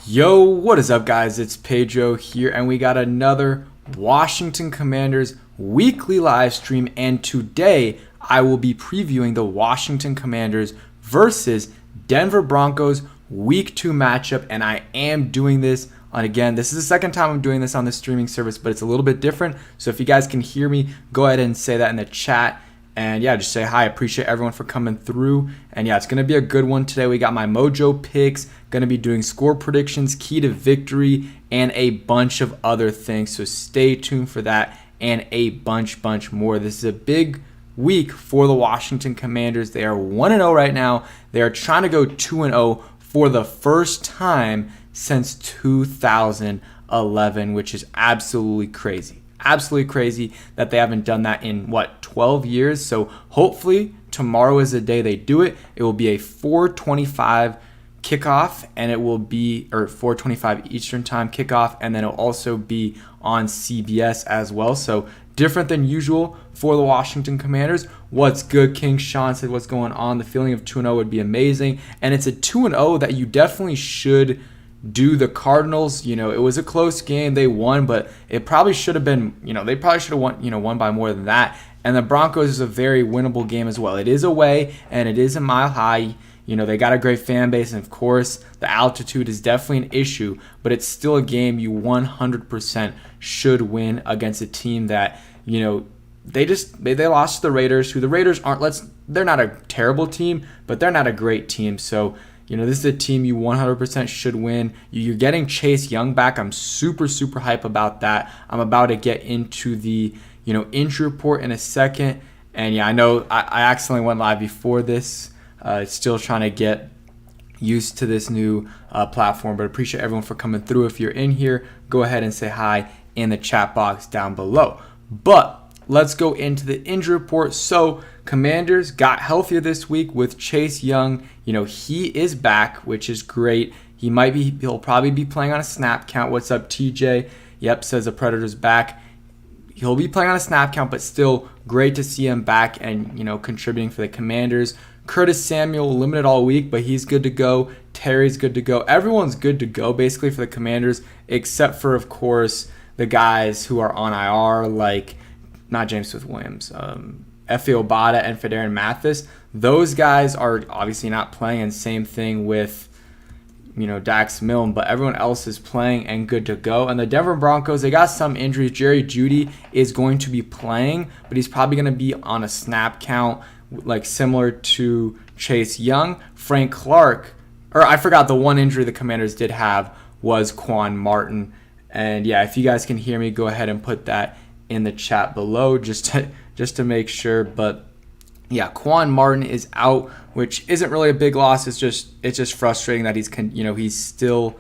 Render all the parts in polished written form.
Yo, what is up, guys? It's Pedro here, and we got another Washington Commanders weekly live stream. And today, I will be previewing the Washington Commanders versus Denver Broncos Week 2 matchup. And I am doing this on, again, this is the second time I'm doing this on the streaming service, but it's a little bit different. So if you guys can hear me, go ahead and say that in the chat. And yeah, just say hi. I appreciate everyone for coming through. And yeah, it's going to be a good one today. We got my Mojo picks, going to be doing score predictions, key to victory, and a bunch of other things. So stay tuned for that and a bunch more. This is a big week for the Washington Commanders. They are 1-0 right now. They are trying to go 2-0 for the first time since 2011, which is absolutely crazy. Absolutely crazy that they haven't done that in 12 years. So hopefully tomorrow is the day they do it. It will be a 4:25 kickoff, and it will be, or 4:25 Eastern time kickoff, and then it'll also be on CBS as well. So different than usual for the Washington Commanders. What's good? King Sean said, what's going on? The feeling of 2-0 would be amazing, and it's a 2-0 that you definitely should do. The Cardinals, it was a close game. They won, but it probably should have been, they probably should have won by more than that. And the Broncos is a very winnable game as well. It is away, and it is a mile high. They got a great fan base, and of course, the altitude is definitely an issue, but it's still a game you 100% should win against a team that, they lost to the Raiders, who the Raiders they're not a terrible team, but they're not a great team. So, this is a team you 100% should win. You're getting Chase Young back. I'm super hype about that. I'm about to get into the, injury report in a second. And yeah, I know I accidentally went live before this. Still trying to get used to this new platform, but appreciate everyone for coming through. If you're in here, go ahead and say hi in the chat box down below. But let's go into the injury report. So Commanders got healthier this week with Chase Young. He is back, which is great. He'll probably be playing on a snap count. What's up, TJ? Yep, says the Predator's back. He'll be playing on a snap count, but still great to see him back and, contributing for the Commanders. Curtis Samuel limited all week, but he's good to go. Terry's good to go. Everyone's good to go basically for the Commanders, except for, of course, the guys who are on IR, like not James Smith-Williams, Efe Obada and Fedarian Mathis. Those guys are obviously not playing, and same thing with, Dax Milne, but everyone else is playing and good to go. And the Denver Broncos, they got some injuries. Jerry Jeudy is going to be playing, but he's probably going to be on a snap count, like similar to Chase Young. Frank Clark, or I forgot, the one injury the Commanders did have was Quan Martin. And yeah, if you guys can hear me, go ahead and put that in the chat below just to make sure. But yeah, Quan Martin is out, which isn't really a big loss. It's just frustrating that he's still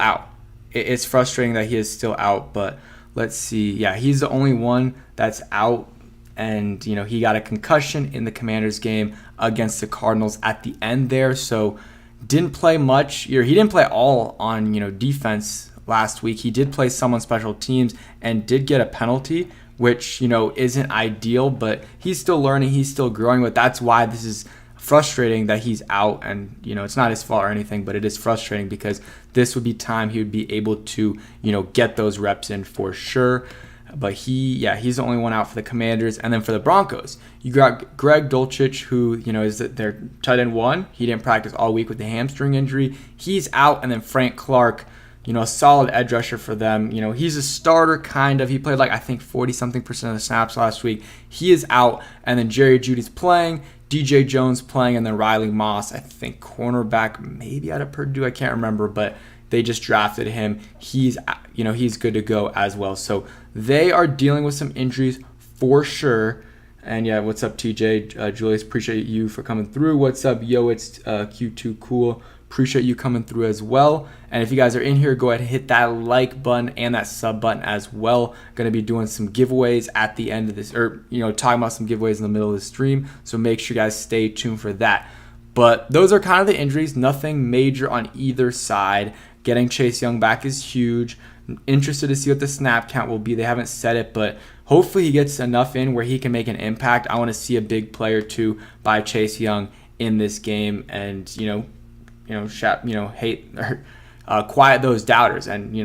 out. It's frustrating that he is still out. But let's see. Yeah, he's the only one that's out, and he got a concussion in the Commanders game against the Cardinals at the end there. So didn't play much. He didn't play all on defense last week. He did play some on special teams and did get a penalty, which, isn't ideal, but he's still learning, he's still growing. But that's why this is frustrating that he's out, and, it's not his fault or anything, but it is frustrating because this would be time he would be able to, get those reps in for sure. But he's the only one out for the Commanders. And then for the Broncos, you got Greg Dulcich, who, is their tight end one. He didn't practice all week with the hamstring injury. He's out. And then Frank Clark, a solid edge rusher for them. He's a starter, kind of. He played I think 40-something% of the snaps last week. He is out. And then Jerry Jeudy's playing. DJ Jones playing. And then Riley Moss, I think cornerback, maybe out of Purdue. I can't remember, but they just drafted him. He's good to go as well. So they are dealing with some injuries for sure. And yeah, what's up, TJ? Julius, appreciate you for coming through. What's up, yo? It's Q2 Cool. Appreciate you coming through as well. And if you guys are in here, go ahead and hit that like button and that sub button as well. Going to be doing some giveaways at the end of this, or talking about some giveaways in the middle of the stream. So make sure you guys stay tuned for that. But those are kind of the injuries. Nothing major on either side. Getting Chase Young back is huge. Interested to see what the snap count will be. They haven't said it, but hopefully he gets enough in where he can make an impact. I want to see a big play or two by Chase Young in this game, and hate or quiet those doubters. And,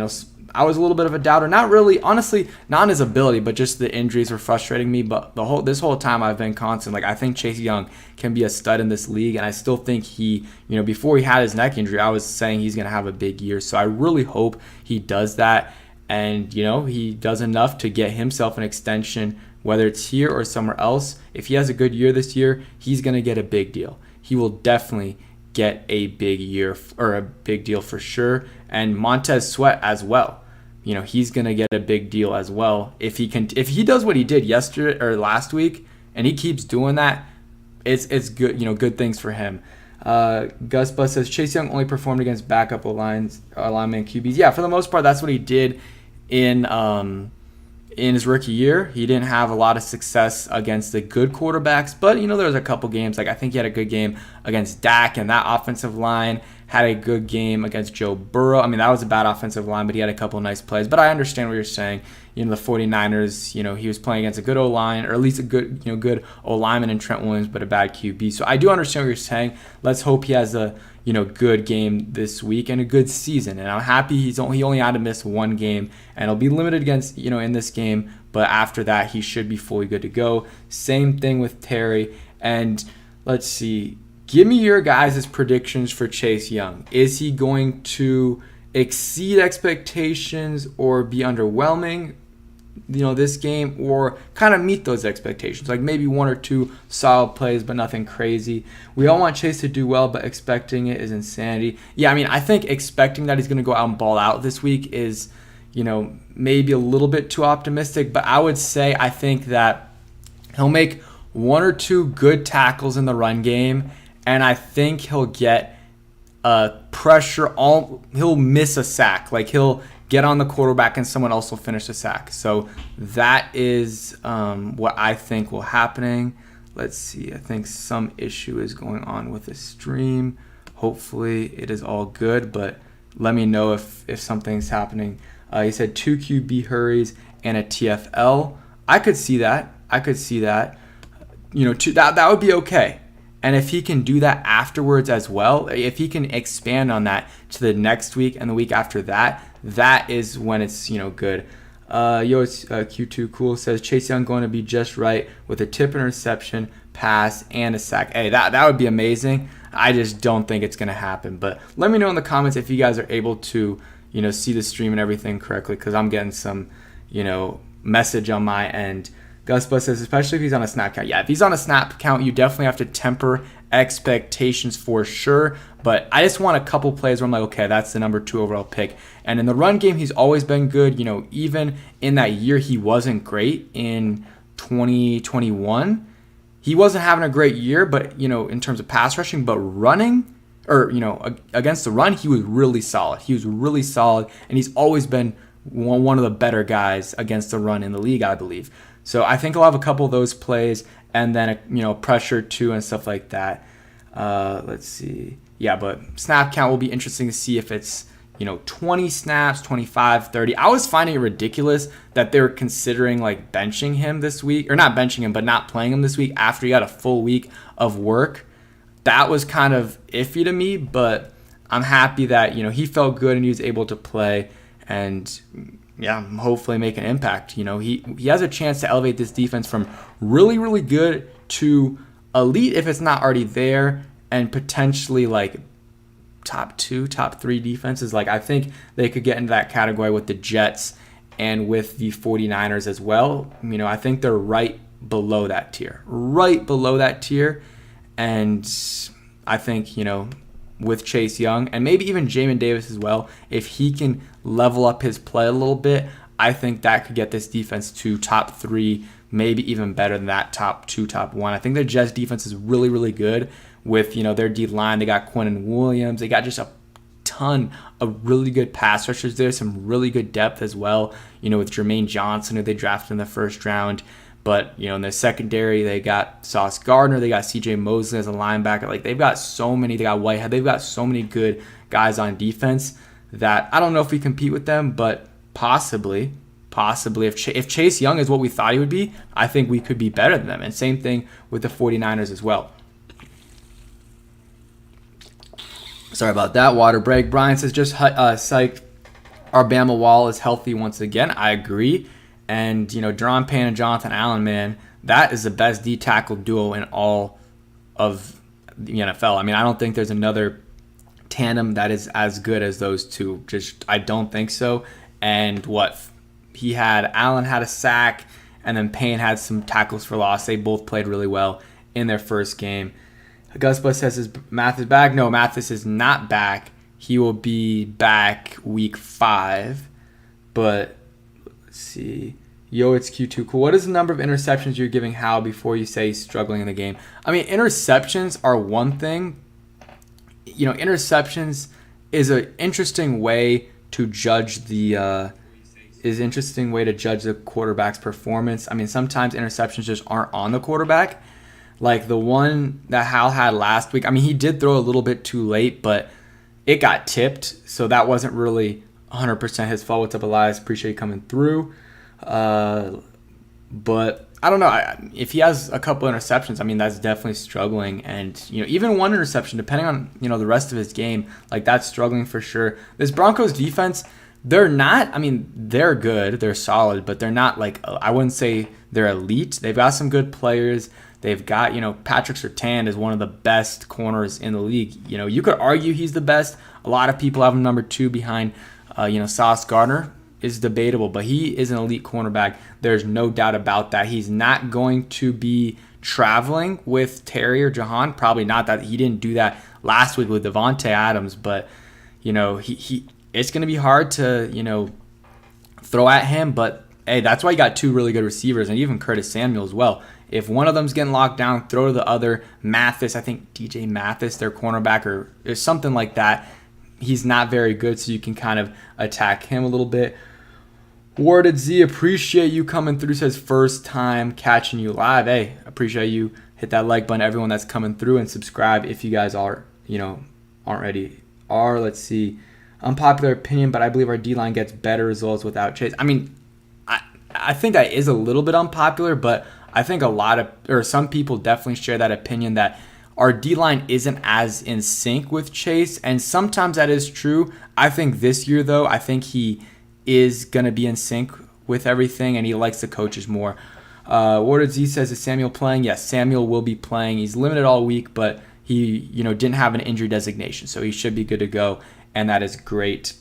I was a little bit of a doubter. Not really, honestly, not in his ability, but just the injuries were frustrating me. But this whole time I've been constant. Like, I think Chase Young can be a stud in this league, and I still think he, before he had his neck injury, I was saying he's going to have a big year. So I really hope he does that, and he does enough to get himself an extension, whether it's here or somewhere else. If he has a good year this year, he's going to get a big deal. He will definitely get a big year or a big deal for sure. And Montez Sweat as well. He's gonna get a big deal as well if he does what he did yesterday or last week, and he keeps doing that. It's good, good things for him. Gus Bus says Chase Young only performed against backup lineman QBs. Yeah, for the most part, that's what he did in his rookie year. He didn't have a lot of success against the good quarterbacks, but there was a couple games. Like, I think he had a good game against Dak, and that offensive line had a good game against Joe Burrow. I mean, that was a bad offensive line, but he had a couple of nice plays. But I understand what you're saying. The 49ers, he was playing against a good O-line, or at least a good O-lineman in Trent Williams, but a bad QB. So I do understand what you're saying. Let's hope he has a good game this week and a good season. And I'm happy he only had to miss one game, and he'll be limited against in this game. But after that, he should be fully good to go. Same thing with Terry. And let's see. Give me your guys' predictions for Chase Young. Is he going to exceed expectations or be underwhelming, this game, or kind of meet those expectations? Like maybe one or two solid plays, but nothing crazy. We all want Chase to do well, but expecting it is insanity. Yeah, I mean, I think expecting that he's going to go out and ball out this week is, maybe a little bit too optimistic, but I would say I think that he'll make one or two good tackles in the run game, and I think he'll get pressure. He'll miss a sack. Like he'll get on the quarterback and someone else will finish the sack. So that is what I think will happening. Let's see. I think some issue is going on with the stream. Hopefully it is all good, but let me know if something's happening. He said 2 QB hurries and a TFL. I could see that. That would be okay. And if he can do that afterwards as well, if he can expand on that to the next week and the week after that, that is when it's, good. It's Q2 Cool says Chase Young going to be just right with a tip interception, pass, and a sack. Hey, that would be amazing. I just don't think it's going to happen. But let me know in the comments if you guys are able to, see the stream and everything correctly, because I'm getting some, message on my end. Gus Bus says, especially if he's on a snap count. Yeah, if he's on a snap count, you definitely have to temper expectations for sure. But I just want a couple plays where I'm like, okay, that's the number 2 overall pick. And in the run game, he's always been good. Even in that year, he wasn't great in 2021. He wasn't having a great year, but, in terms of pass rushing, but running or, against the run, he was really solid. And he's always been one of the better guys against the run in the league, I believe. So I think I'll have a couple of those plays and then, pressure too and stuff like that. Let's see. Yeah, but snap count will be interesting to see if it's, 20 snaps, 25, 30. I was finding it ridiculous that they were considering like benching him this week, or not benching him, but not playing him this week after he got a full week of work. That was kind of iffy to me, but I'm happy that, he felt good and he was able to play and hopefully make an impact. He has a chance to elevate this defense from really, really good to elite if it's not already there, and potentially like top 2, top 3 defenses. Like I think they could get into that category with the Jets and with the 49ers as well. I think they're right below that tier. And I think, with Chase Young and maybe even Jamin Davis as well, if he can level up his play a little bit, I think that could get this defense to top 3, maybe even better than that top 2, top 1. I think the Jets defense is really, really good with, their D-line. They got Quinnen Williams. They got just a ton of really good pass rushers there, some really good depth as well, with Jermaine Johnson, who they drafted in the first round. But, in the secondary, they got Sauce Gardner. They got C.J. Mosley as a linebacker. Like, they've got so many. They got Whitehead. They've got so many good guys on defense that I don't know if we compete with them, but possibly if Chase Young is what we thought he would be, I think we could be better than them. And same thing with the 49ers as well. Sorry about that. Water break. Brian says, just psyched. Our Bama wall is healthy once again. I agree. And, Deron Payne and Jonathan Allen, man, that is the best D-tackle duo in all of the NFL. I mean, I don't think there's another tandem that is as good as those two. I don't think so. And Allen had a sack, and then Payne had some tackles for loss. They both played really well in their first game. Augustus says Mathis back. No, Mathis is not back. He will be back week 5. But let's see. Yo, it's Q2. Cool. What is the number of interceptions you're giving Hal before you say he's struggling in the game? I mean, interceptions are one thing. Interceptions is an interesting way to judge the quarterback's performance. I mean, sometimes interceptions just aren't on the quarterback. Like the one that Hal had last week. I mean, he did throw a little bit too late, but it got tipped, so that wasn't really 100% his fault. What's up, Elias? Appreciate you coming through. But I don't know. If he has a couple interceptions, I mean, that's definitely struggling. And, even one interception, depending on, the rest of his game, like that's struggling for sure. This Broncos defense, they're good. They're solid, but they're not I wouldn't say they're elite. They've got some good players. They've got, Patrick Surtain is one of the best corners in the league. You could argue he's the best. A lot of people have him number 2 behind, Sauce Gardner. Is debatable, but he is an elite cornerback. There's no doubt about that. He's not going to be traveling with Terry or Jahan. Probably not. That he didn't do that last week with Devontae Adams, but it's going to be hard to throw at him. But hey, that's why you got 2 really good receivers, and even Curtis Samuel as well. If one of them's getting locked down, throw to the other. Mathis, I think DJ Mathis, their cornerback, or something like that. He's not very good, so you can kind of attack him a little bit. Warded Z, appreciate you coming through. Says first time catching you live. Hey, appreciate you. Hit that like button, everyone that's coming through, and subscribe if you guys aren't ready. Let's see. Unpopular opinion, but I believe our D-line gets better results without Chase. I mean, I think that is a little bit unpopular, but I think some people definitely share that opinion that our D-line isn't as in sync with Chase, and sometimes that is true. I think this year, though, I think he is going to be in sync with everything, and he likes the coaches more. Warded Z says, is Samuel playing? Yes, Samuel will be playing. He's limited all week, but he didn't have an injury designation, so he should be good to go, and that is great.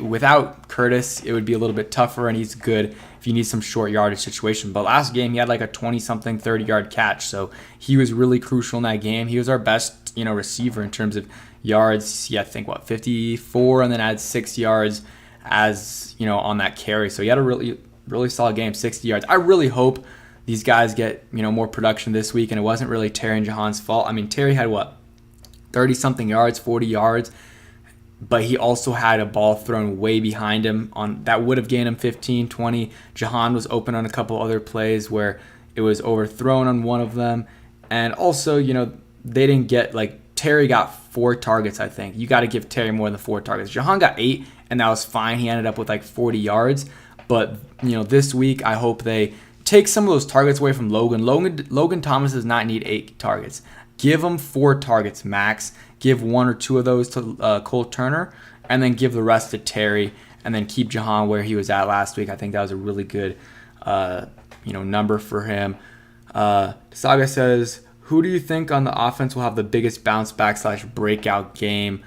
Without Curtis, it would be a little bit tougher, and he's good if you need some short yardage situation. But last game, he had like a 20-something, 30-yard catch, so he was really crucial in that game. He was our best, receiver in terms of yards. I think 54, and then had 6 yards as on that carry. So he had a really, really solid game, 60 yards. I really hope these guys get more production this week, and it wasn't really Terry and Jahan's fault. I mean, Terry had 30-something yards, 40 yards. But he also had a ball thrown way behind him that would have gained him 15, 20. Jahan was open on a couple other plays where it was overthrown on one of them. And also, they didn't get, Terry got 4 targets, I think. You got to give Terry more than 4 targets. Jahan got 8, and that was fine. He ended up with 40 yards. But, this week, I hope they take some of those targets away from Logan. Logan Thomas does not need 8 targets. Give him 4 targets max. Give 1 or 2 of those to Cole Turner, and then give the rest to Terry, and then keep Jahan where he was at last week. I think that was a really good, number for him. Saga says, who do you think on the offense will have the biggest bounce back / breakout game?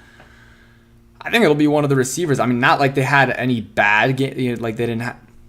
I think it'll be one of the receivers. I mean, not like they had any bad game,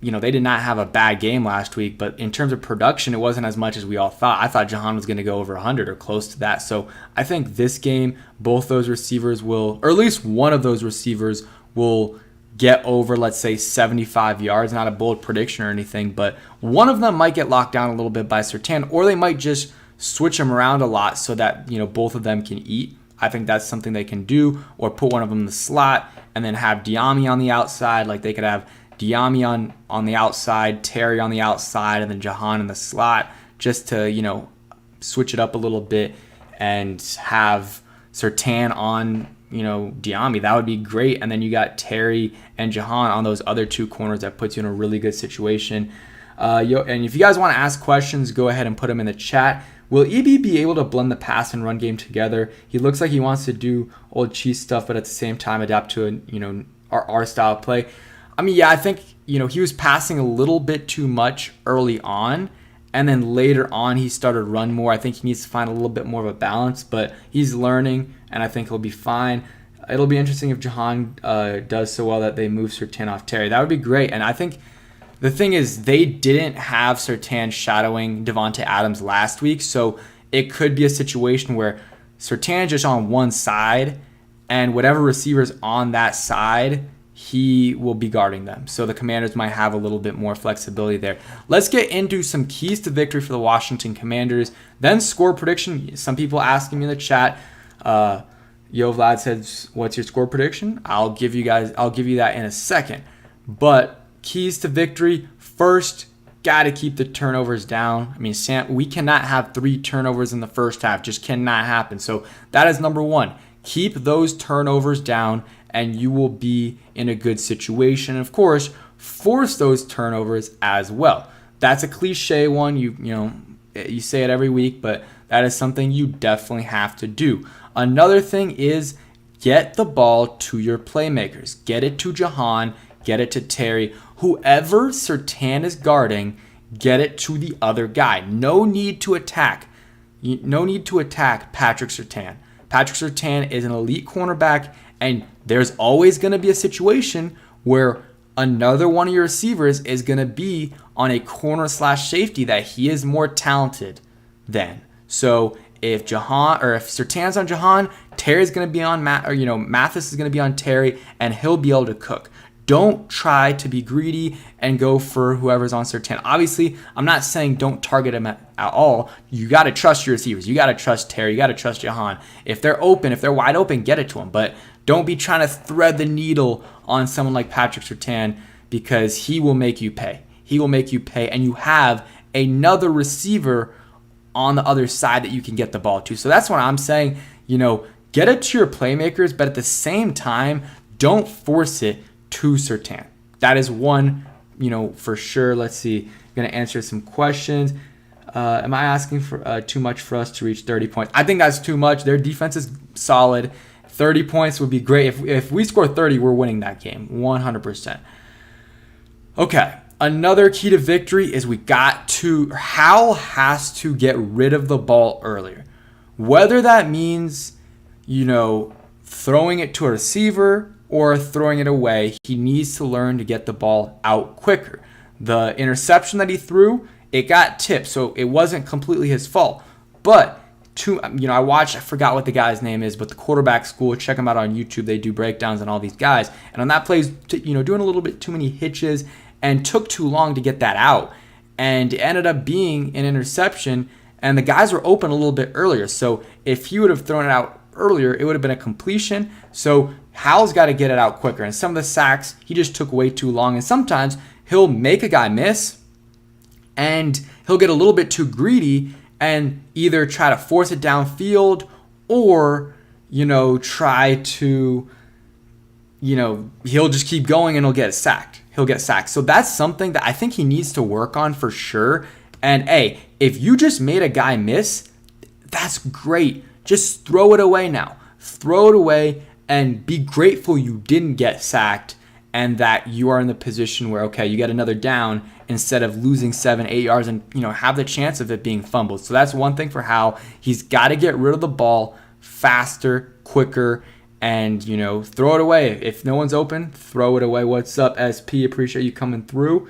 they did not have a bad game last week, but in terms of production, it wasn't as much as we all thought. I thought Jahan was going to go over 100 or close to that. So I think this game, both those receivers will, or at least one of those receivers will get over, let's say, 75 yards. Not a bold prediction or anything, but one of them might get locked down a little bit by Surtain, or they might just switch them around a lot so that, both of them can eat. I think that's something they can do, or put one of them in the slot and then have Diami on the outside. They could have Diami on the outside, Terry on the outside, and then Jahan in the slot, just to, switch it up a little bit and have Surtain on, Diami. That would be great. And then you got Terry and Jahan on those other 2 corners. That puts you in a really good situation. And if you guys want to ask questions, go ahead and put them in the chat. Will EB be able to blend the pass and run game together? He looks like he wants to do old Chiefs stuff, but at the same time adapt to our style of play. I mean, yeah, I think he was passing a little bit too much early on, and then later on he started run more. I think he needs to find a little bit more of a balance, but he's learning, and I think he'll be fine. It'll be interesting if Jahan does so well that they move Surtain off Terry. That would be great, and I think the thing is, they didn't have Surtain shadowing Devontae Adams last week, so it could be a situation where Surtain just on one side, and whatever receiver's on that side, he will be guarding them. So the Commanders might have a little bit more flexibility there. Let's get into some keys to victory for the Washington Commanders. Then score prediction. Some people asking me in the chat. Yo Vlad says, "What's your score prediction?" I'll give you that in a second. But keys to victory. First, got to keep the turnovers down. I mean, we cannot have 3 turnovers in the first half. Just cannot happen. So that is number 1. Keep those turnovers down, and you will be in a good situation. And of course, force those turnovers as well. That's a cliche one. You say it every week, but that is something you definitely have to do. Another thing is get the ball to your playmakers. Get it to Jahan. Get it to Terry. Whoever Surtain is guarding, get it to the other guy. No need to attack. No need to attack Patrick Surtain. Patrick Surtain is an elite cornerback, and there's always going to be a situation where another one of your receivers is going to be on a corner/safety that he is more talented than. So if Surtain's on Jahan, Terry's going to be on Mathis is going to be on Terry, and he'll be able to cook. Don't try to be greedy and go for whoever's on Surtain. Obviously, I'm not saying don't target him at all. You got to trust your receivers. You got to trust Terry. You got to trust Jahan. If they're wide open, get it to them. But don't be trying to thread the needle on someone like Patrick Surtain, because he will make you pay. He will make you pay, and you have another receiver on the other side that you can get the ball to. So that's what I'm saying. Get it to your playmakers, but at the same time, don't force it to Surtain. That is one, for sure. Let's see. I'm going to answer some questions. Am I asking for too much for us to reach 30 points? I think that's too much. Their defense is solid. 30 points would be great. If we score 30, we're winning that game 100%. Okay. Another key to victory is Hal has to get rid of the ball earlier. Whether that means, throwing it to a receiver or throwing it away, he needs to learn to get the ball out quicker. The interception that he threw, it got tipped, so it wasn't completely his fault. But I forgot what the guy's name is, but the quarterback school, check them out on YouTube. They do breakdowns on all these guys. And on that play, doing a little bit too many hitches and took too long to get that out. And it ended up being an interception, and the guys were open a little bit earlier. So if he would have thrown it out earlier, it would have been a completion. So Hal's got to get it out quicker. And some of the sacks, he just took way too long. And sometimes he'll make a guy miss, and he'll get a little bit too greedy and either try to force it downfield or, try to, he'll just keep going and he'll get sacked. So that's something that I think he needs to work on for sure. And hey, if you just made a guy miss, that's great. Just throw it away now. Throw it away and be grateful you didn't get sacked and that you are in the position where, okay, you get another down instead of losing 7-8 yards and, have the chance of it being fumbled. So that's one thing for Hal. He's got to get rid of the ball faster, quicker, and, throw it away. If no one's open, throw it away. What's up, SP? Appreciate you coming through.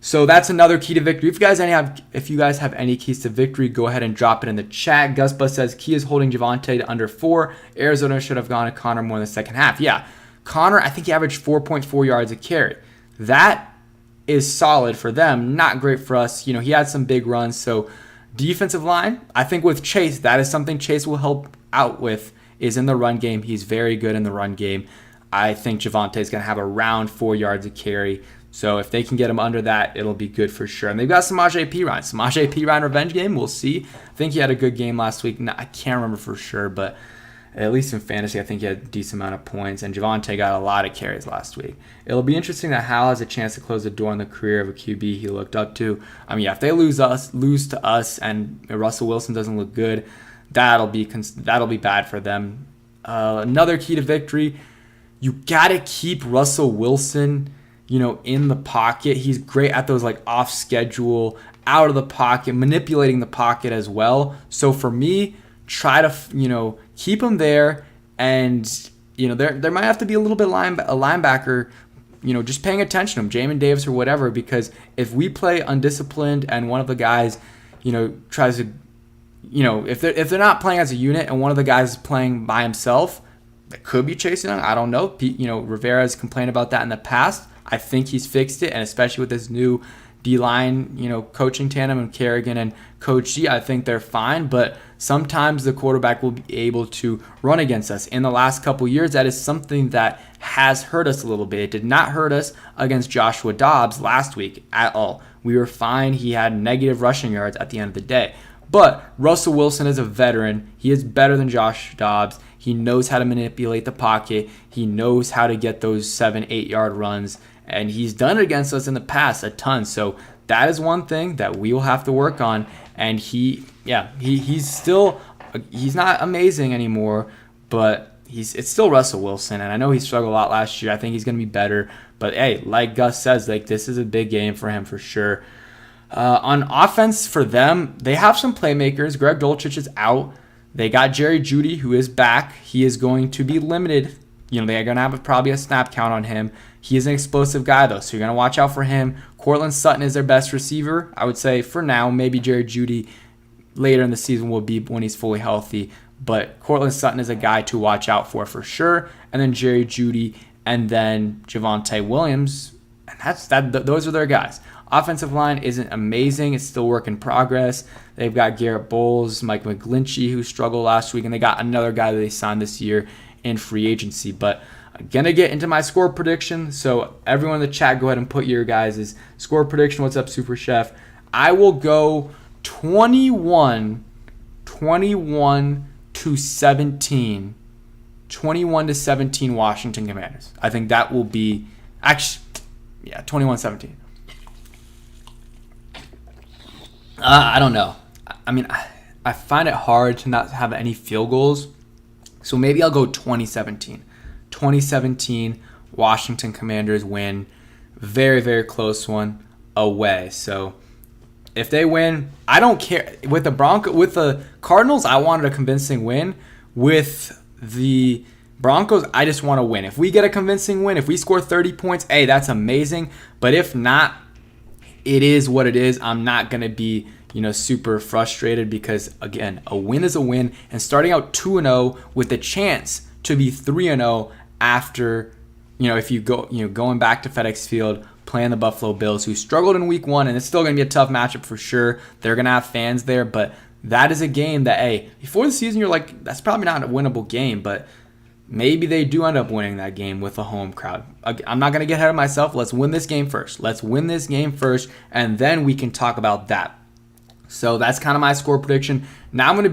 So that's another key to victory. If you guys have any keys to victory, go ahead and drop it in the chat. Gusbus says key is holding Javonte to under 4. Arizona should have gone to Connor more in the second half. Yeah, Connor, I think he averaged 4.4 yards a carry. That is solid for them. Not great for us. He had some big runs. So defensive line, I think with Chase, that is something Chase will help out with, is in the run game. He's very good in the run game. I think Javonte is going to have around 4 yards a carry. So if they can get him under that, it'll be good for sure. And they've got Samaje Perine revenge game. We'll see. I think he had a good game last week. I can't remember for sure, but At least in fantasy, I think he had a decent amount of points, and Javonte got a lot of carries last week. It'll be interesting that Hal has a chance to close the door on the career of a QB he looked up to. I mean, yeah, if they lose to us, and Russell Wilson doesn't look good, that'll be bad for them. Another key to victory, you gotta keep Russell Wilson, in the pocket. He's great at those like off schedule, out of the pocket, manipulating the pocket as well. So for me, try to keep him there, and there might have to be a little bit a linebacker, just paying attention to him, Jamin Davis or whatever, because if we play undisciplined and one of the guys, tries to, if they're not playing as a unit and one of the guys is playing by himself, that could be Chase Young. I don't know. Rivera has complained about that in the past. I think he's fixed it, and especially with this new D-line, coaching tandem and Kerrigan and Coach G, I think they're fine, but sometimes the quarterback will be able to run against us. In the last couple years, that is something that has hurt us a little bit. It did not hurt us against Joshua Dobbs last week at all. We were fine. He had negative rushing yards at the end of the day. But Russell Wilson is a veteran. He is better than Josh Dobbs. He knows how to manipulate the pocket. He knows how to get those 7-8 yard runs. And he's done it against us in the past a ton. So that is one thing that we will have to work on. And he's not amazing anymore, but it's still Russell Wilson. And I know he struggled a lot last year. I think he's going to be better. But hey, like Gus says, this is a big game for him for sure. On offense for them, they have some playmakers. Greg Dulcich is out. They got Jerry Jeudy, who is back. He is going to be limited. They're going to have probably a snap count on him. He is an explosive guy, though, so you're going to watch out for him. Courtland Sutton is their best receiver. I would say for now, maybe Jerry Jeudy later in the season will be when he's fully healthy. But Courtland Sutton is a guy to watch out for sure. And then Jerry Jeudy, and then Javonte Williams. And those are their guys. Offensive line isn't amazing. It's still work in progress. They've got Garrett Bowles, Mike McGlinchey, who struggled last week, and they got another guy that they signed this year in free agency. But I'm going to get into my score prediction. So everyone in the chat, go ahead and put your guys' score prediction. What's up, Super Chef? I will go 21 to 17. 21 to 17 Washington Commanders. I think that will be 21-17. I don't know. I mean, I find it hard to not have any field goals. So maybe I'll go 2017. 2017, Washington Commanders win. Very, very close one away. So if they win, I don't care. With the Cardinals, I wanted a convincing win. With the Broncos, I just want to win. If we get a convincing win, if we score 30 points, hey, that's amazing. But if not, it is what it is. I'm not going to be, super frustrated because, again, a win is a win. And starting out 2-0 with the chance to be 3-0 after, if you go, going back to FedEx Field, playing the Buffalo Bills, who struggled in week 1, and it's still going to be a tough matchup for sure. They're going to have fans there, but that is a game that, hey, before the season, you're like, that's probably not a winnable game, but maybe they do end up winning that game with a home crowd. I'm not going to get ahead of myself. Let's win this game first. And then we can talk about that. So that's kind of my score prediction. Now we're going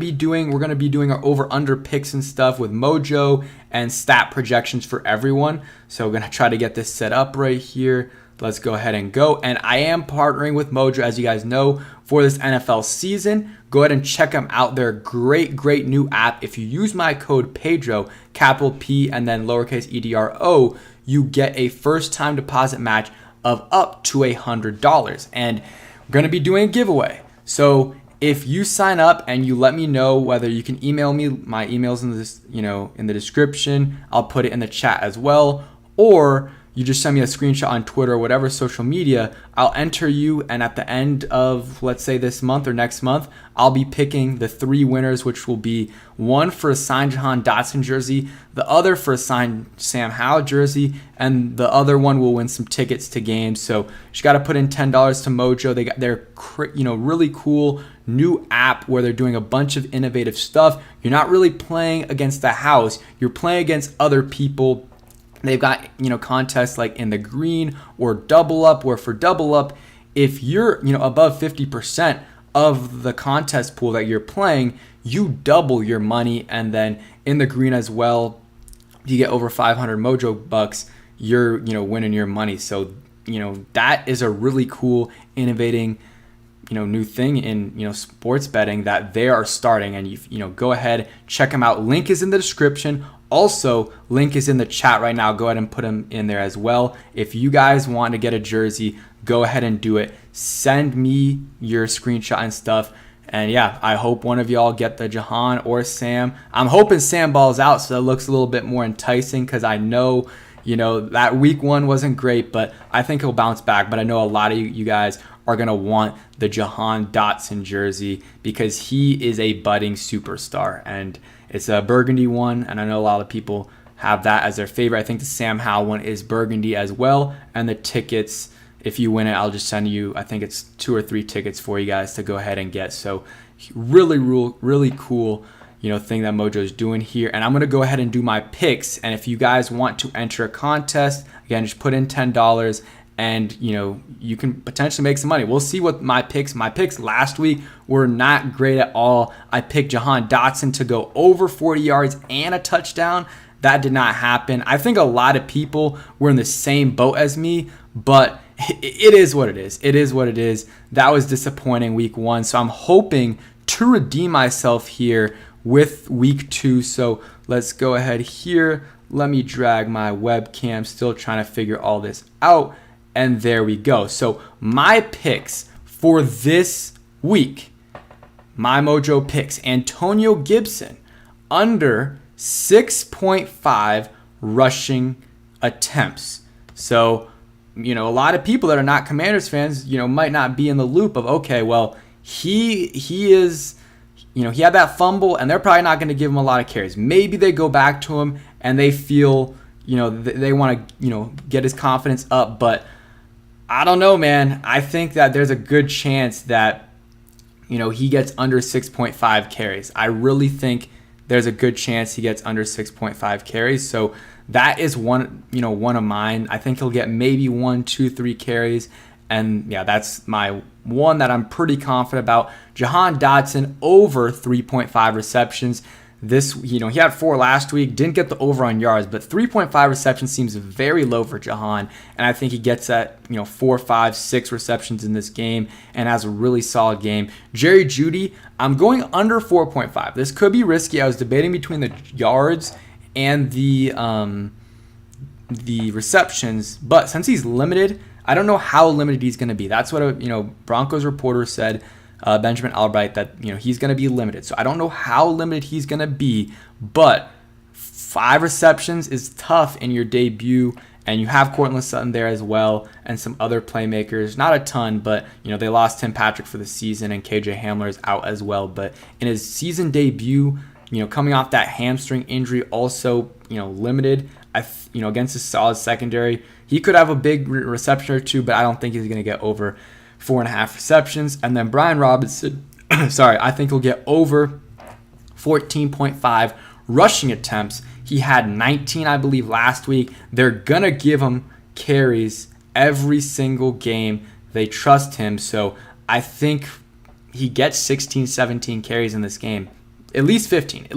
to be doing our over-under picks and stuff with Mojo and stat projections for everyone. So we're going to try to get this set up right here. Let's go ahead and go. And I am partnering with Mojo, as you guys know, for this NFL season. Go ahead and check them out. They're a great, great new app. If you use my code Pedro, capital P and then lowercase EDRO, you get a first-time deposit match of up to $100. And we're going to be doing a giveaway. So if you sign up and you let me know, whether you can email me, my email's in this, in the description. I'll put it in the chat as well. Or you just send me a screenshot on Twitter or whatever social media, I'll enter you, and at the end of, let's say, this month or next month, I'll be picking the 3 winners, which will be one for a signed Jahan Dotson jersey, the other for a signed Sam Howell jersey, and the other one will win some tickets to games. So you just got to put in $10 to Mojo. They got their really cool new app where they're doing a bunch of innovative stuff. You're not really playing against the house. You're playing against other people. They've got, contests like in the green or double up, where for double up, if you're, above 50% of the contest pool that you're playing, you double your money. And then in the green as well. If you get over 500 Mojo bucks, you're winning your money. So that is a really cool, innovating new thing in sports betting that they are starting. And you go ahead, check them out. Link is in the description. Also, link is in the chat right now. Go ahead and put them in there as well. If you guys want to get a jersey, go ahead and do it. Send me your screenshot and stuff. And yeah, I hope one of y'all get the Jahan or Sam. I'm hoping Sam balls out so that looks a little bit more enticing, because I know that week 1 wasn't great, but I think he'll bounce back. But I know a lot of you guys are going to want the Jahan Dotson jersey because he is a budding superstar. And it's a burgundy one, and I know a lot of people have that as their favorite. I think the Sam Howell one is burgundy as well. And the tickets, if you win it, I'll just send you, I think it's 2 or 3 tickets for you guys to go ahead and get. So really cool thing that Mojo is doing here. And I'm going to go ahead and do my picks. And if you guys want to enter a contest, again, just put in $10 and you can potentially make some money. We'll see what my picks last week were not great at all. I picked Jahan Dotson to go over 40 yards and a touchdown. That did not happen. I think a lot of people were in the same boat as me, but it is what it is. It is what it is. That was disappointing week 1. So I'm hoping to redeem myself here with week 2. So let's go ahead here. Let me drag my webcam. Still trying to figure all this out. And there we go. So my picks for this week, my Mojo picks, Antonio Gibson under 6.5 rushing attempts. So, a lot of people that are not Commanders fans, might not be in the loop of, okay, well, he is, he had that fumble and they're probably not going to give him a lot of carries. Maybe they go back to him and they feel, they want to, get his confidence up. But I don't know, man. I think that there's a good chance that, he gets under 6.5 carries. I really think there's a good chance he gets under 6.5 carries. So that is one of mine. I think he'll get maybe 1, 2, 3 carries. And yeah, that's my one that I'm pretty confident about. Jahan Dotson over 3.5 receptions. This, he had 4 last week, didn't get the over on yards, but 3.5 receptions seems very low for Jahan, and I think he gets at 4, 5, 6 receptions in this game and has a really solid game. Jerry Jeudy, I'm going under 4.5. This could be risky. I was debating between the yards and the receptions, but since he's limited, I don't know how limited he's going to be. That's what a Broncos reporter said. Benjamin Albright, that he's going to be limited. So I don't know how limited he's going to be, but 5 receptions is tough in your debut, and you have Courtland Sutton there as well and some other playmakers. Not a ton, but they lost Tim Patrick for the season, and KJ Hamler is out as well. But in his season debut, coming off that hamstring injury, also limited. Against a solid secondary, he could have a big reception or 2, but I don't think he's going to get over 4.5 receptions. And then Brian Robinson, I think he'll get over 14.5 rushing attempts. He had 19, I believe, last week. They're going to give him carries every single game. They trust him. So I think he gets 16, 17 carries in this game. At least 15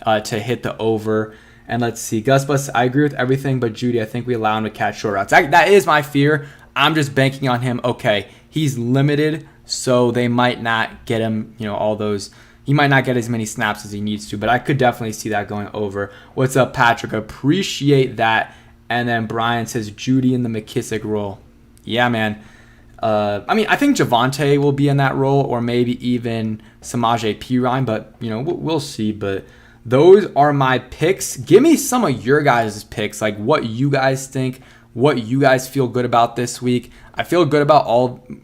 to hit the over. And let's see, Gus Bus, I agree with everything but Jeudy. I think we allow him to catch short routes. That is my fear. I'm just banking on him. Okay, he's limited, so they might not get him, all those. He might not get as many snaps as he needs to, but I could definitely see that going over. What's up, Patrick? Appreciate that. And then Brian says Jeudy in the McKissick role. Yeah, man. I think Javonte will be in that role, or maybe even Samaje Perine, but, we'll see. But those are my picks. Give me some of your guys' picks, like what you guys think, what you guys feel good about this week. I feel good about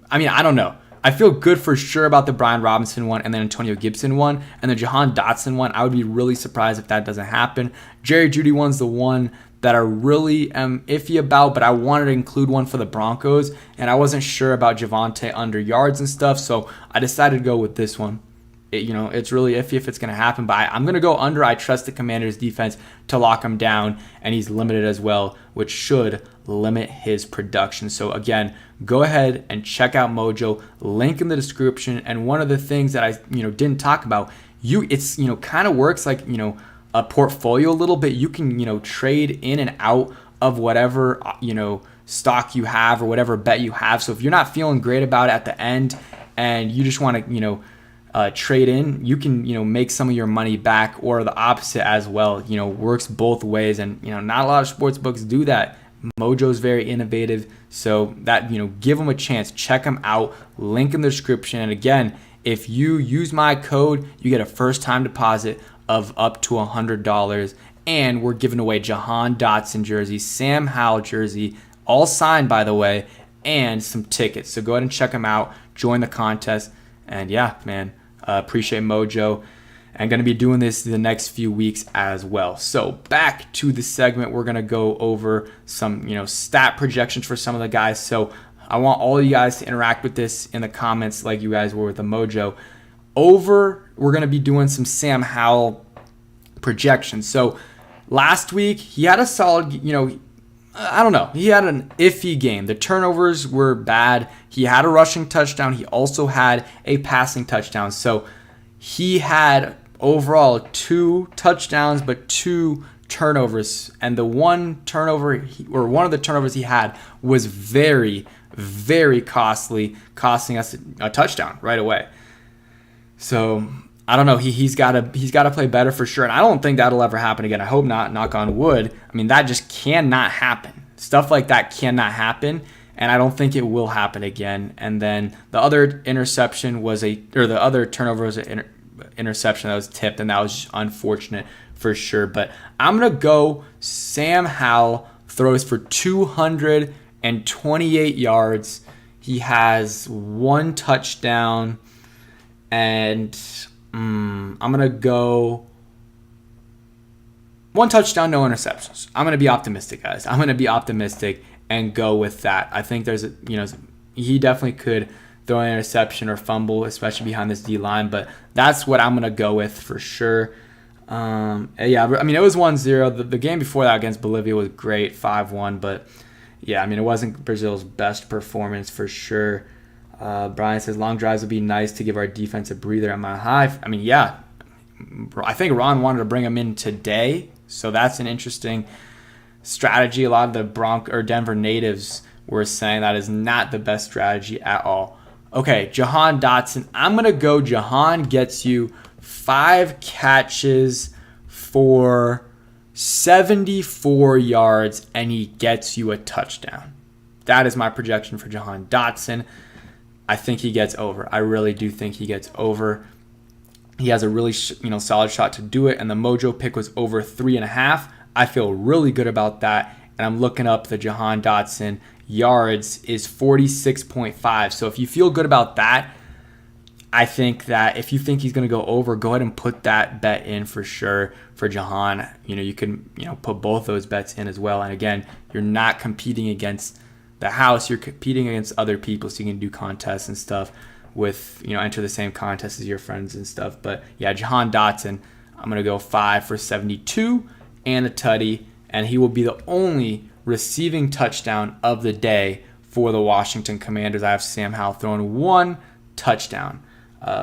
I don't know. I feel good for sure about the Brian Robinson one and then Antonio Gibson one and the Jahan Dotson one. I would be really surprised if that doesn't happen. Jerry Jeudy one's the one that I really am iffy about, but I wanted to include one for the Broncos, and I wasn't sure about Javonte under yards and stuff, so I decided to go with this one. It's really iffy if it's going to happen, but I'm going to go under. I trust the Commanders' defense to lock him down, and he's limited as well, which should limit his production. So again, go ahead and check out Mojo. Link in the description. And one of the things that I didn't talk about, it's, kind of works like, a portfolio a little bit. You can, trade in and out of whatever, stock you have or whatever bet you have. So if you're not feeling great about it at the end and you just want to, trade in, you can, make some of your money back, or the opposite as well. Works both ways. And, not a lot of sports books do that. Mojo's very innovative. So that, give them a chance. Check them out. Link in the description. And again, if you use my code, you get a first time deposit of up to $100. And we're giving away Jahan Dotson jersey, Sam Howell jersey, all signed, by the way, and some tickets. So go ahead and check them out. Join the contest. And yeah, man, appreciate Mojo. I'm going to be doing this the next few weeks as well. So back to the segment, we're going to go over some, stat projections for some of the guys. So I want all of you guys to interact with this in the comments like you guys were with the Mojo. We're going to be doing some Sam Howell projections. So last week, he had a solid, I don't know. He had an iffy game. The turnovers were bad. He had a rushing touchdown. He also had a passing touchdown. So he had overall 2 touchdowns, but 2 turnovers. And the one of the turnovers he had was very, very costly, costing us a touchdown right away. So I don't know. He's got to play better for sure, and I don't think that'll ever happen again. I hope not. Knock on wood. I mean, that just cannot happen. Stuff like that cannot happen, and I don't think it will happen again. And then the other interception the other turnover was an interception that was tipped, and that was just unfortunate for sure. But I'm gonna go Sam Howell throws for 228 yards. He has 1 touchdown, and I'm going to go 1 touchdown, no interceptions. I'm going to be optimistic, guys. I'm going to be optimistic and go with that. I think he definitely could throw an interception or fumble, especially behind this D-line, but that's what I'm going to go with for sure. It was 1-0. The game before that against Bolivia was great, 5-1, but yeah, it wasn't Brazil's best performance for sure. Brian says long drives would be nice to give our defense a breather at Mile High. Yeah. I think Ron wanted to bring him in today, so that's an interesting strategy. A lot of the Denver natives were saying that is not the best strategy at all. Okay, Jahan Dotson. I'm gonna go. Jahan gets you 5 catches for 74 yards, and he gets you a touchdown. That is my projection for Jahan Dotson. I think he gets over. I really do think he gets over. He has a really solid shot to do it, and the Mojo pick was over 3.5. I feel really good about that, and I'm looking up the Jahan Dotson yards is 46.5. So if you feel good about that, I think that if you think he's going to go over, go ahead and put that bet in for sure for Jahan. You can put both those bets in as well. And again, you're not competing against the house, you're competing against other people, so you can do contests and stuff with, enter the same contest as your friends and stuff. But yeah, Jahan Dotson, I'm going to go 5 for 72 and a tutty, and he will be the only receiving touchdown of the day for the Washington Commanders. I have Sam Howell throwing 1 touchdown.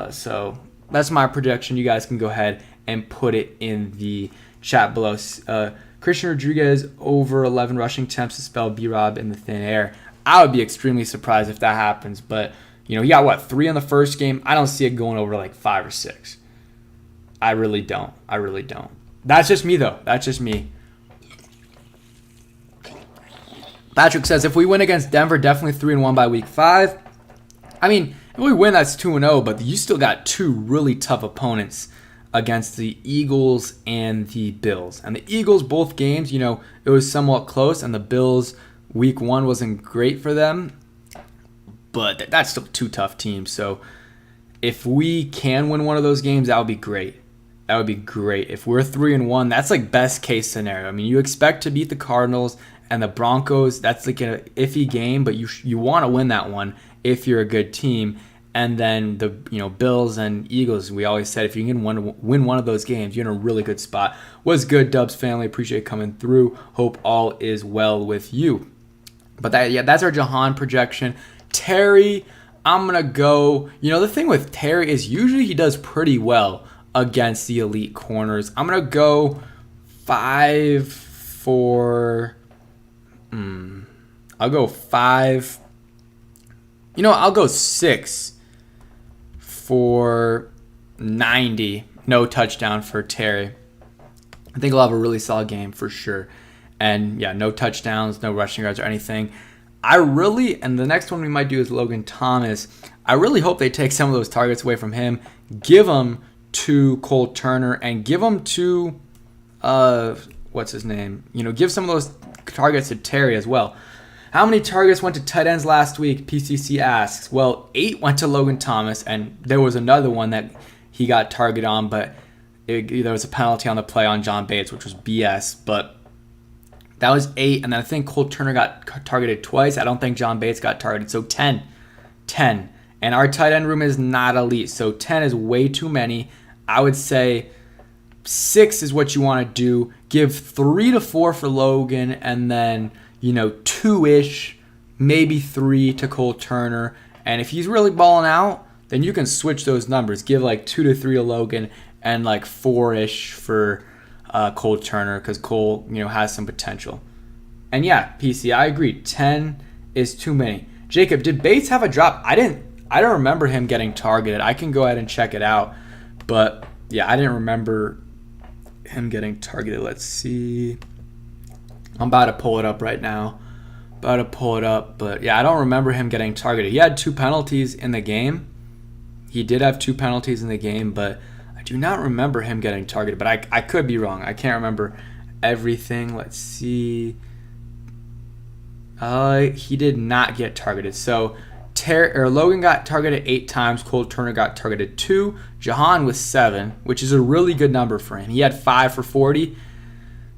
So that's my prediction. You guys can go ahead and put it in the chat below. Christian Rodriguez over 11 rushing attempts to spell B-Rob in the thin air. I would be extremely surprised if that happens. But, he got, 3 in the first game? I don't see it going over like 5 or 6. I really don't. That's just me, though. That's just me. Patrick says, if we win against Denver, definitely 3-1 by week 5. If we win, that's 2-0, but you still got 2 really tough opponents against the Eagles and the Bills. And the Eagles, both games, it was somewhat close, and the Bills, week 1 wasn't great for them, but that's still 2 tough teams. So if we can win one of those games, that would be great. If we're 3-1, that's like best case scenario. You expect to beat the Cardinals and the Broncos. That's like an iffy game, but you want to win that one if you're a good team. And then the Bills and Eagles, we always said if you can win one of those games, you're in a really good spot. Was good, Dubs family. Appreciate coming through. Hope all is well with you. But that's our Jahan projection. Terry, I'm going to go. The thing with Terry is usually he does pretty well against the elite corners. I'm going to go 5 for... I'll go 5. You know, I'll go 6 for 90. No touchdown for Terry. I think he'll have a really solid game for sure. And yeah, no touchdowns, no rushing yards or anything. And the next one we might do is Logan Thomas. I really hope they take some of those targets away from him, give them to Cole Turner, and give them to, what's his name? You know, give some of those targets to Terry as well. How many targets went to tight ends last week? PCC asks. Well, 8 went to Logan Thomas, and there was another one that he got targeted on, but there was a penalty on the play on John Bates, which was BS, but that was 8, and then I think Cole Turner got targeted twice. I don't think John Bates got targeted, so 10. And our tight end room is not elite, so 10 is way too many. I would say 6 is what you want to do. Give 3 to 4 for Logan, and then, 2-ish, maybe 3 to Cole Turner. And if he's really balling out, then you can switch those numbers. Give like 2 to 3 to Logan and like 4-ish for Cole Turner, because Cole, has some potential. And yeah, PC, I agree. 10 is too many. Jacob, did Bates have a drop? I don't remember him getting targeted. I can go ahead and check it out. But yeah, I didn't remember him getting targeted. Let's see. I'm about to pull it up right now. But yeah, I don't remember him getting targeted. He had 2 penalties in the game. He did have 2 penalties in the game, but I do not remember him getting targeted. But I could be wrong. I can't remember everything. Let's see. He did not get targeted. So Logan got targeted 8 times. Cole Turner got targeted 2. Jahan was 7, which is a really good number for him. He had 5 for 40.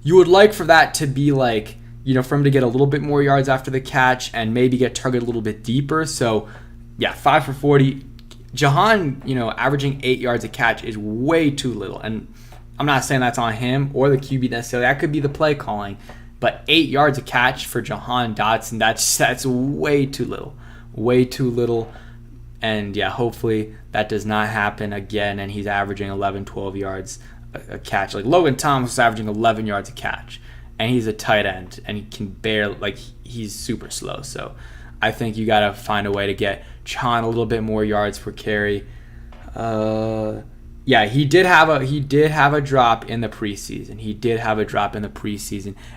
You would like for that to be like, for him to get a little bit more yards after the catch and maybe get targeted a little bit deeper. So, yeah, 5 for 40. Jahan, averaging 8 yards a catch is way too little. And I'm not saying that's on him or the QB necessarily. That could be the play calling. But 8 yards a catch for Jahan Dotson, that's way too little. Way too little. And yeah, hopefully that does not happen again and he's averaging 11, 12 yards a catch. Like Logan Thomas is averaging 11 yards a catch. And he's a tight end and he can barely, he's super slow. So I think you got to find a way to get Jahan a little bit more yards per carry. Yeah, he did have a drop in the preseason.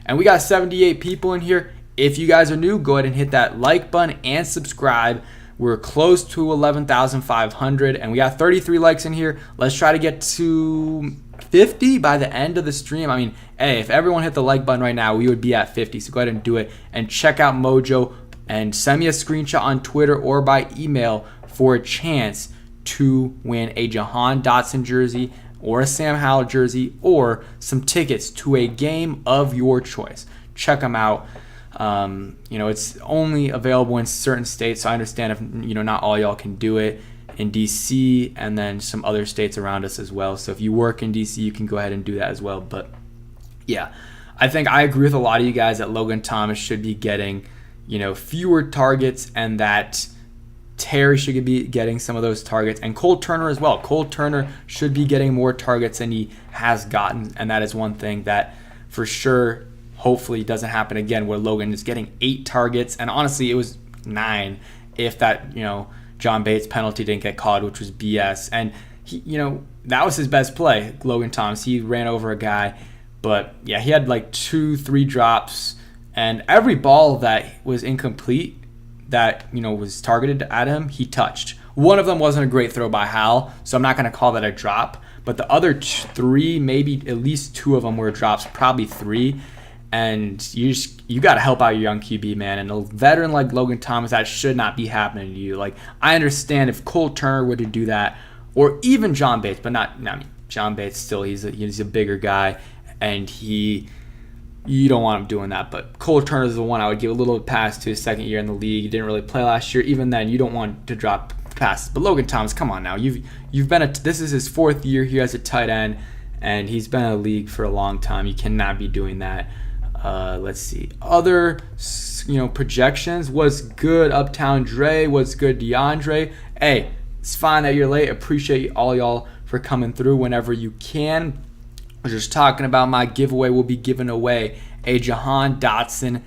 And we got 78 people in here. If you guys are new, go ahead and hit that like button and subscribe. We're close to 11,500 and we got 33 likes in here. Let's try to get to 50 by the end of the stream. I mean, hey, if everyone hit the like button right now, we would be at 50. So go ahead and do it and check out Mojo and send me a screenshot on Twitter or by email for a chance to win a Jahan Dotson jersey or a Sam Howell jersey or some tickets to a game of your choice. Check them out. It's only available in certain states, so I understand if not all y'all can do it in DC and then some other states around us as well. So if you work in DC, you can go ahead and do that as well. But yeah, I think I agree with a lot of you guys that Logan Thomas should be getting fewer targets and that Terry should be getting some of those targets, and Cole Turner as well. Cole Turner should be getting more targets than he has gotten, and that is one thing that for sure hopefully doesn't happen again where Logan is getting 8 targets, and honestly it was 9 if that John Bates penalty didn't get called, which was BS. And he, that was his best play, Logan Thomas. He ran over a guy, but yeah, he had like 2-3 drops, and every ball that was incomplete that was targeted at him, he touched. One of them wasn't a great throw by Hal, so I'm not going to call that a drop. But the other 3, maybe at least 2 of them were drops, probably 3. And you got to help out your young QB, man. And a veteran like Logan Thomas, that should not be happening to you. Like, I understand if Cole Turner were to do that, or even John Bates, but John Bates still, he's a bigger guy, and you don't want him doing that. But Cole Turner is the one I would give a little pass to his second year in the league. He didn't really play last year. Even then, you don't want to drop passes. But Logan Thomas, come on now. You've been this is his 4th year here as a tight end, and he's been in the league for a long time. You cannot be doing that. Let's see. Other, projections. Was good Uptown Dre. Was good DeAndre. Hey, it's fine that you're late. Appreciate all y'all for coming through whenever you can. I was just talking about my giveaway. We'll be giving away a Jahan Dotson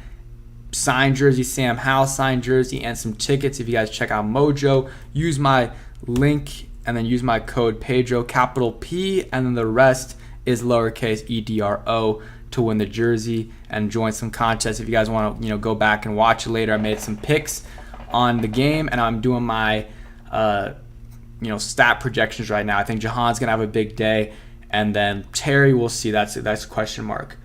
signed jersey, Sam Howell signed jersey, and some tickets. If you guys check out Mojo, use my link and then use my code Pedro, capital P, and then the rest is lowercase EDRO to win the jersey and join some contests. If you guys want to, go back and watch it later, I made some picks on the game, and I'm doing my, stat projections right now. I think Jahan's gonna have a big day, and then Terry, we'll see. That's a question mark.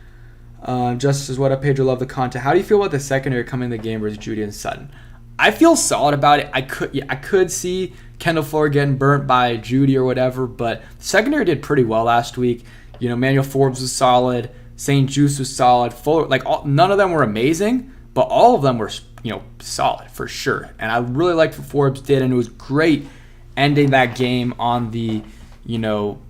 Just as what up, Pedro? Love the content. How do you feel about the secondary coming in the game versus Judy and Sutton? I feel solid about it. I could see Kendall Fuller getting burnt by Judy or whatever, but the secondary did pretty well last week. Manuel Forbes was solid. St. Juice was solid. Fuller, none of them were amazing, but all of them were, solid for sure. And I really liked what Forbes did, and it was great ending that game on the,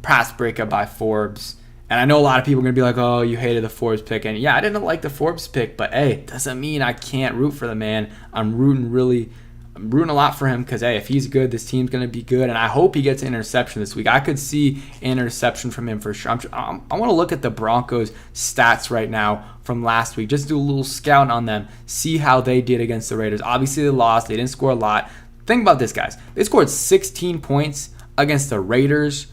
pass breakup by Forbes. And I know a lot of people are going to be like, oh, you hated the Forbes pick. And yeah, I didn't like the Forbes pick, but hey, doesn't mean I can't root for the man. I'm rooting a lot for him because, hey, if he's good, this team's going to be good. And I hope he gets an interception this week. I could see an interception from him for sure. I want to look at the Broncos stats right now from last week. Just do a little scout on them, see how they did against the Raiders. Obviously, they lost. They didn't score a lot. Think about this, guys. They scored 16 points against the Raiders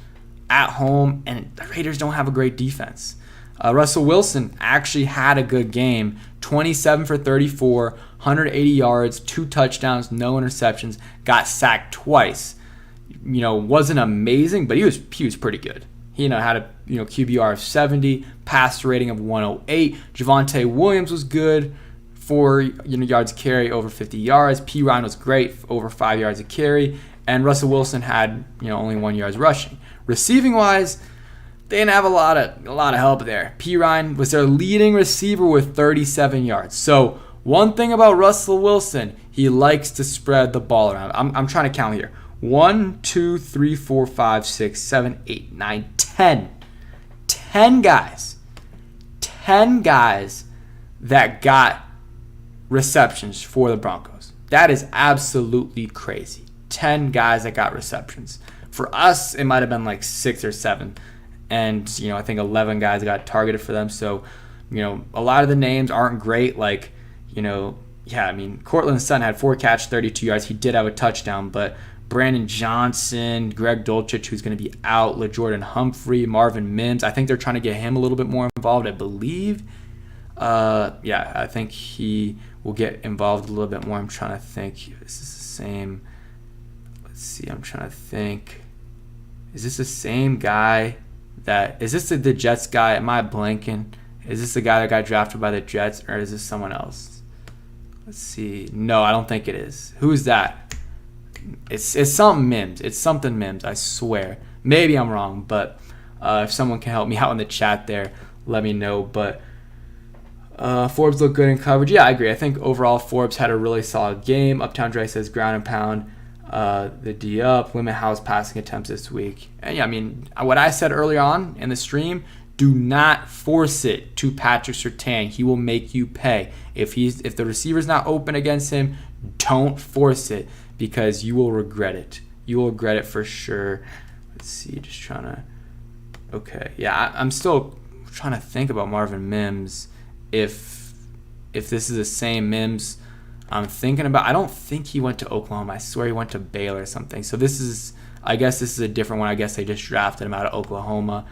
at home, and the Raiders don't have a great defense. Russell Wilson actually had a good game, 27 for 34, 180 yards, 2 touchdowns, no interceptions, got sacked twice. Wasn't amazing, but he was pretty good. He had a QBR of 70, pass rating of 108. Javonte Williams was good, 4 yards carry, over 50 yards. P. Ryan was great, over 5 yards a carry, and Russell Wilson had only 1 yard rushing. Receiving wise, they didn't have a lot of help there. P. Ryan was their leading receiver with 37 yards. So one thing about Russell Wilson, he likes to spread the ball around. I'm trying to count here. 1, 2, 3, 4, 5, 6, 7, 8, 9, 10. 10 guys. 10 guys that got receptions for the Broncos. That is absolutely crazy. 10 guys that got receptions. For us, it might have been like 6 or 7. And, I think 11 guys got targeted for them. So, a lot of the names aren't great. Cortland Sutton had 4 catches, 32 yards. He did have a touchdown. But Brandon Johnson, Greg Dulcich, who's going to be out, LaJordan Humphrey, Marvin Mims. I think they're trying to get him a little bit more involved, I believe. I think he will get involved a little bit more. I'm trying to think. Is this the same? Let's see. I'm trying to think. Is this the same guy is this the Jets guy? Am I blanking? Is this the guy that got drafted by the Jets, or is this someone else? Let's see. No, I don't think it is. Who's that? It's something Mims. It's something Mims, I swear. Maybe I'm wrong, but if someone can help me out in the chat there, let me know. But Forbes looked good in coverage. Yeah, I agree. I think overall Forbes had a really solid game. Uptown Dre says ground and pound. The D up, limit House passing attempts this week. And yeah, what I said earlier on in the stream, do not force it to Patrick Surtain. He will make you pay. If the receiver's not open against him, don't force it because you will regret it. You will regret it for sure. Let's see, just trying to. Okay, yeah, I'm still trying to think about Marvin Mims. If this is the same Mims I'm thinking about, I don't think he went to Oklahoma. I swear he went to Baylor or something. So I guess this is a different one. I guess they just drafted him out of Oklahoma.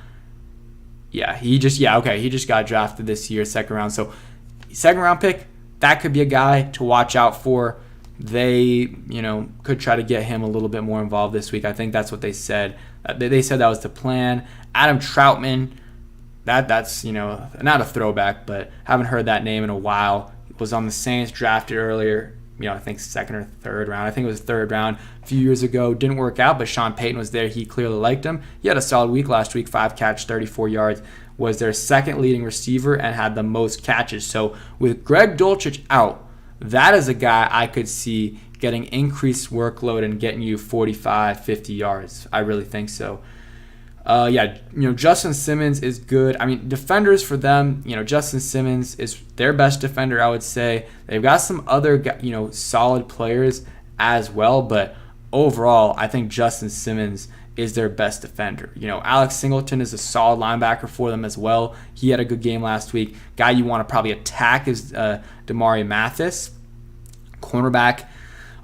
Yeah, he just got drafted this year, second round. So second round pick, that could be a guy to watch out for. They, could try to get him a little bit more involved this week. I think that's what they said. They said that was the plan. Adam Troutman, that's, not a throwback, but haven't heard that name in a while. Was on the Saints, drafted earlier, I think second or third round. I think it was third round a few years ago. Didn't work out, but Sean Payton was there. He clearly liked him. He had a solid week last week, 5 catches, 34 yards. Was their second leading receiver and had the most catches. So with Greg Dulcich out, that is a guy I could see getting increased workload and getting you 45, 50 yards. I really think so. Justin Simmons is good. Defenders for them, Justin Simmons is their best defender, I would say. They've got some other, solid players as well, but overall, I think Justin Simmons is their best defender. Alex Singleton is a solid linebacker for them as well. He had a good game last week. Guy you want to probably attack is Damari Mathis. Cornerback,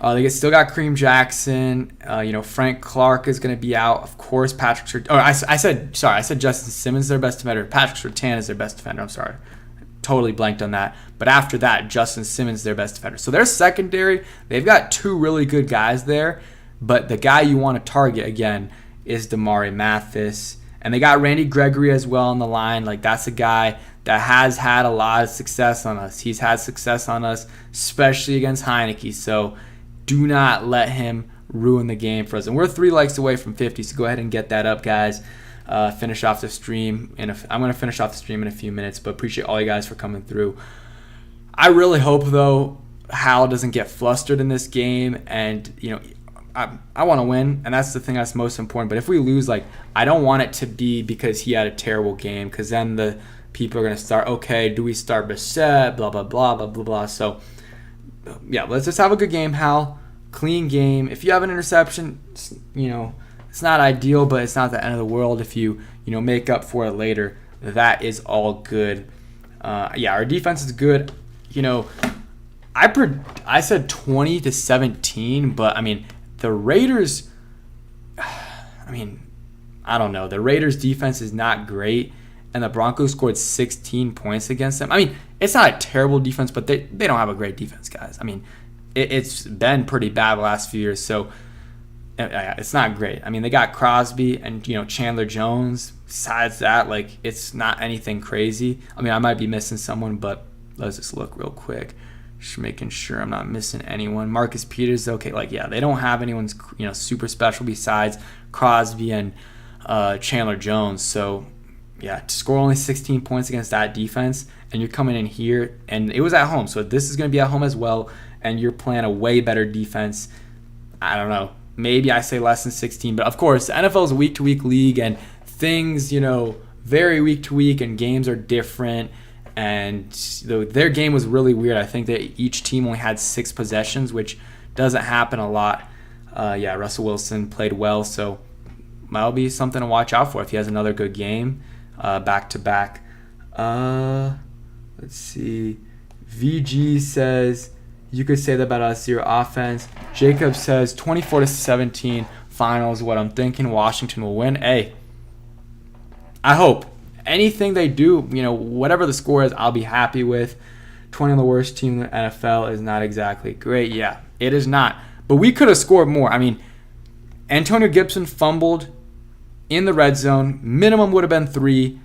they still got Kareem Jackson. Frank Clark is going to be out. Of course, Patrick Surtain. I said Justin Simmons is their best defender. Patrick Surtain is their best defender. I'm sorry. Totally blanked on that. But after that, Justin Simmons is their best defender. So their secondary, they've got two really good guys there. But the guy you want to target, again, is Damari Mathis. And they got Randy Gregory as well on the line. That's a guy that has had a lot of success on us. He's had success on us, especially against Heineke. So do not let him ruin the game for us. And we're 3 likes away from 50, so go ahead and get that up, guys. Finish off the stream. I'm going to finish off the stream in a few minutes, but appreciate all you guys for coming through. I really hope, though, Hal doesn't get flustered in this game. And, I want to win, and that's the thing that's most important. But if we lose, I don't want it to be because he had a terrible game, because then the people are going to start, okay, do we start Bissett, blah, blah, blah, blah, blah, blah. So, yeah, let's just have a good game, Hal. Clean game. If you have an interception, it's not ideal, but it's not the end of the world. If you make up for it later, that is all good. Our defense is good. I said 20-17, but the Raiders. I don't know. The Raiders' defense is not great, and the Broncos scored 16 points against them. It's not a terrible defense, but they don't have a great defense, guys. It's been pretty bad the last few years, so it's not great. They got Crosby and Chandler Jones. Besides that, it's not anything crazy. I might be missing someone, but let's just look real quick. Just making sure I'm not missing anyone. Marcus Peters, okay, they don't have anyone super special besides Crosby and Chandler Jones. So to score only 16 points against that defense, and you're coming in here, and it was at home, so this is going to be at home as well, and you're playing a way better defense. I don't know. Maybe I say less than 16, but of course, the NFL is a week-to-week league, and things, vary week to week, and games are different. And their game was really weird. I think that each team only had 6 possessions, which doesn't happen a lot. Russell Wilson played well, so that'll be something to watch out for if he has another good game back-to-back. Let's see. VG says, you could say that about us, your offense. Jacob says 24-17 final is what I'm thinking. Washington will win. Hey, I hope. Anything they do, whatever the score is, I'll be happy with. 20 on the worst team in the NFL is not exactly great. Yeah, it is not. But we could have scored more. Antonio Gibson fumbled in the red zone. Minimum would have been 3.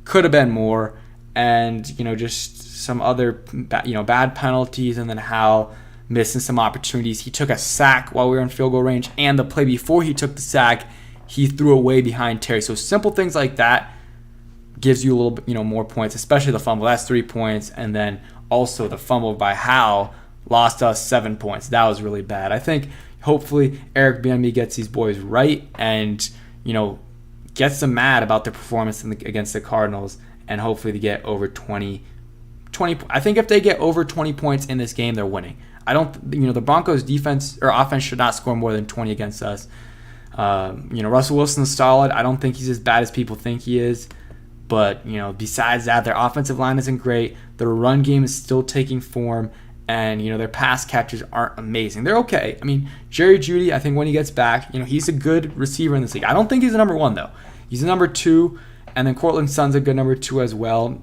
Could have been more. And, just some other, bad penalties. And then Hal missing some opportunities. He took a sack while we were in field goal range. And the play before he took the sack, he threw away behind Terry. So simple things like that gives you a little bit, more points, especially the fumble. That's 3 points. And then also the fumble by Hal lost us 7 points. That was really bad. I think hopefully Eric Bieniemy gets these boys right and, gets them mad about their performance against the Cardinals, and hopefully they get over 20. I think if they get over 20 points in this game, they're winning. The Broncos defense or offense should not score more than 20 against us. Russell Wilson's solid. I don't think he's as bad as people think he is. But, besides that, their offensive line isn't great. Their run game is still taking form. And, their pass catches aren't amazing. They're okay. Jerry Jeudy, I think when he gets back, he's a good receiver in this league. I don't think he's a number 1, though. He's a number 2. And then Cortland Sutton's a good number 2 as well.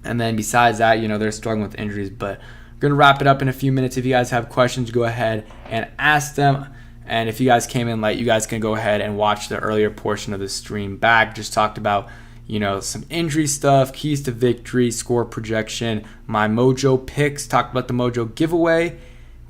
And then besides that, they're struggling with injuries. But we're going to wrap it up in a few minutes. If you guys have questions, go ahead and ask them. And if you guys came in late, you guys can go ahead and watch the earlier portion of the stream back. Just talked about some injury stuff, keys to victory, score projection, my Mojo picks, talked about the Mojo giveaway,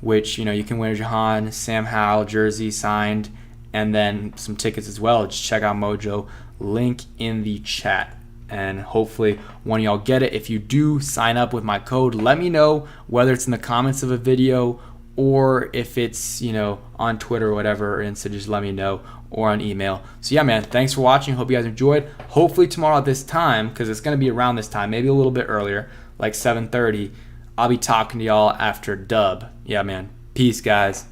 which, you can win a Jahan, Sam Howell jersey signed, and then some tickets as well. Just check out Mojo, link in the chat, and hopefully one of y'all get it. If you do sign up with my code, let me know whether it's in the comments of a video or if it's, on Twitter or whatever, and so just let me know, or on email. So yeah, man, thanks for watching. Hope you guys enjoyed. Hopefully tomorrow at this time, because it's going to be around this time, maybe a little bit earlier, like 7:30, I'll be talking to y'all after dub. Yeah, man. Peace, guys.